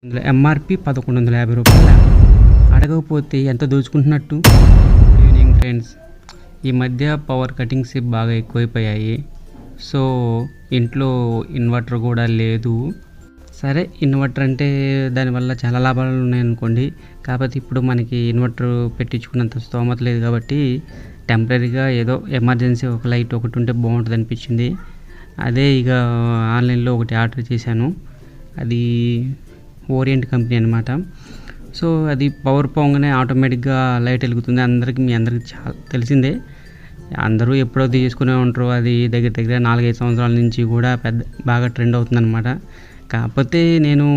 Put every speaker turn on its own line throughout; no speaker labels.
ఇందులో ఎంఆర్పి రూ. 1150 అడగకపోతే ఎంత దోచుకుంటున్నట్టు. ఈవినింగ్ ఫ్రెండ్స్, ఈ మధ్య పవర్ కటింగ్స్ బాగా ఎక్కువైపోయాయి. సో ఇంట్లో ఇన్వర్టర్ కూడా లేదు. సరే, ఇన్వర్టర్ అంటే దానివల్ల చాలా లాభాలు ఉన్నాయనుకోండి. కాకపోతే ఇప్పుడు మనకి ఇన్వర్టర్ పెట్టించుకున్నంత స్తోమత లేదు కాబట్టి టెంపరీగా ఏదో ఎమర్జెన్సీ ఒక లైట్ ఒకటి ఉంటే బాగుంటుంది అనిపించింది. అదే ఇక ఆన్లైన్లో ఒకటి ఆర్డర్ చేశాను. అది ఓరియంట్ కంపెనీ అనమాట. సో అది పవర్ పోగానే ఆటోమేటిక్గా లైట్ వెలుగుతుంది. మీ అందరికీ చాలా తెలిసిందే. అందరూ ఎప్పుడో తీసుకునే ఉంటారు. అది దగ్గర దగ్గర 4-5 సంవత్సరాల నుంచి కూడా బాగా ట్రెండ్ అవుతుందన్నమాట. కాకపోతే నేను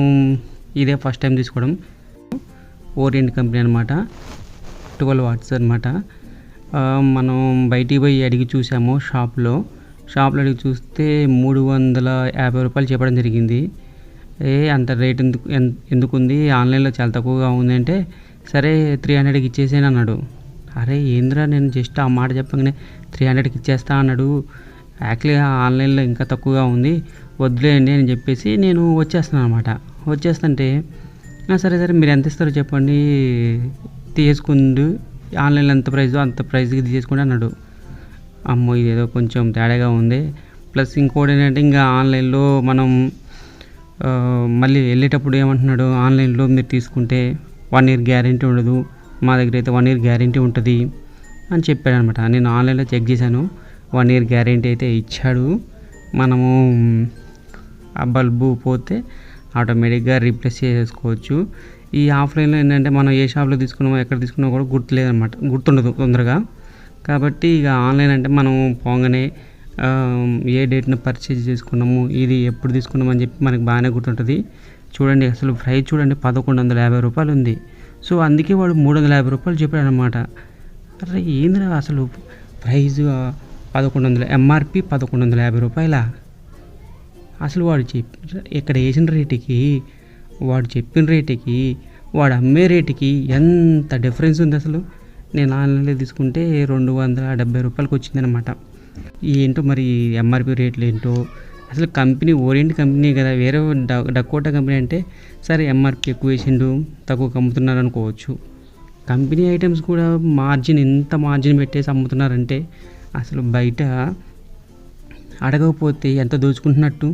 ఇదే ఫస్ట్ టైం తీసుకోవడం. ఓరియంట్ కంపెనీ అనమాట. 12 వాట్స్ అనమాట. మనం బయటికి పోయి అడిగి చూసాము షాప్లో అడిగి చూస్తే రూ. 350 చెప్పడం జరిగింది. అంత రేట్ ఎందుకు ఉంది, ఆన్లైన్లో చాలా తక్కువగా ఉంది అంటే, సరే 300కి ఇచ్చేసాను అన్నాడు. అరే ఏంద్రా, నేను జస్ట్ ఆ మాట చెప్పగానే 300కి ఇచ్చేస్తా అన్నాడు. యాక్చువల్గా ఆన్లైన్లో ఇంకా తక్కువగా ఉంది, వదిలేయండి అని చెప్పేసి నేను వచ్చేస్తున్నాను అనమాట. వచ్చేస్తుంటే సరే మీరు ఎంత ఇస్తారో చెప్పండి, తీసుకుండు, ఆన్లైన్లో ఎంత ప్రైజో అంత ప్రైస్కి తీసేసుకోండి అన్నాడు. అమ్మో, ఇదేదో కొంచెం తేడాగా ఉంది. ప్లస్ ఇంకోటి ఏంటంటే, ఇంకా ఆన్లైన్లో మనం మళ్ళీ వెళ్ళేటప్పుడు ఏమంటున్నాడు, ఆన్లైన్లో మీరు తీసుకుంటే 1 year గ్యారెంటీ ఉండదు, మా దగ్గర అయితే 1 year గ్యారెంటీ ఉంటుంది అని చెప్పాడు అనమాట. నేను ఆన్లైన్లో చెక్ చేశాను, 1 year గ్యారెంటీ అయితే ఇచ్చాడు. మనము ఆ బల్బు పోతే ఆటోమేటిక్గా రీప్లేస్ చేసుకోవచ్చు. ఈ ఆఫ్లైన్లో ఏంటంటే, మనం ఏ షాప్లో తీసుకున్నామో ఎక్కడ తీసుకున్నామో కూడా గుర్తుండదు తొందరగా. కాబట్టి ఇక ఆన్లైన్ అంటే మనం పోగానే ఏ డేట్ను పర్చేజ్ చేసుకున్నాము, ఇది ఎప్పుడు తీసుకున్నాము అని చెప్పి మనకు బాగానే గుర్తుంటుంది. చూడండి, అసలు ప్రైస్ చూడండి, రూ. 1150 ఉంది. సో అందుకే వాడు రూ. 350 చెప్పాడు అనమాట. అరే ఏంద్రా అసలు ప్రైజ్ 1100, ఎంఆర్పి రూ. 1150. అసలు వాడు ఇక్కడ వేసిన రేటుకి, వాడు చెప్పిన రేటుకి, వాడు అమ్మే రేటుకి ఎంత డిఫరెన్స్ ఉంది అసలు. నేను ఆన్లైన్లో తీసుకుంటే రూ. 270 వచ్చిందనమాట. ఏంటో మరి ఎంఆర్పి రేట్లు ఏంటో. అసలు కంపెనీ ఓరియంట్ కంపెనీ కదా, వేరే డకోటా కంపెనీ అంటే సరే ఎంఆర్పి ఎక్కువ వేసిండు, తక్కువ అమ్ముతున్నారు అనుకోవచ్చు. కంపెనీ ఐటమ్స్ కూడా ఎంత మార్జిన్ పెట్టేసి అమ్ముతున్నారంటే, అసలు బయట అడగకపోతే ఎంత దోచుకుంటున్నట్టు.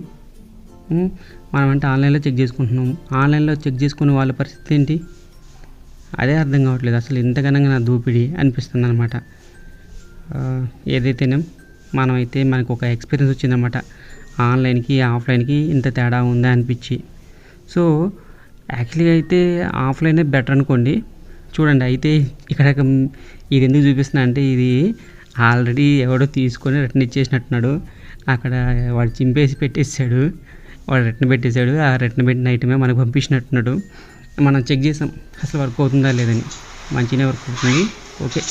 మనం అంటే ఆన్లైన్లో చెక్ చేసుకుంటున్నాం, ఆన్లైన్లో చెక్ చేసుకునే వాళ్ళ పరిస్థితి ఏంటి, అదే అర్థం కావట్లేదు. అసలు ఇంతగానంగా నా దోపిడీ అనిపిస్తుంది అనమాట. ఏదైతేనే మనకు ఒక ఎక్స్పీరియన్స్ వచ్చిందన్నమాట, ఆన్లైన్కి ఆఫ్లైన్కి ఇంత తేడా ఉందా అనిపించి. సో యాక్చువల్గా అయితే ఆఫ్లైనే బెటర్ అనుకోండి. చూడండి, అయితే ఇక్కడ ఇది ఎందుకు చూపిస్తున్నా అంటే, ఇది ఆల్రెడీ ఎవడో తీసుకొని రిటర్న్ ఇచ్చేసినట్టున్నాడు. అక్కడ వాడు చింపేసి పెట్టేసాడు, వాడు రిటర్న్ పెట్టేశాడు. ఆ రిటర్న్ పెట్టిన ఐటమే మనకు పంపించినట్టున్నాడు. మనం చెక్ చేసాం అసలు వర్క్ అవుతుందా లేదని. మంచిగానే వర్క్ అవుతుంది. ఓకే.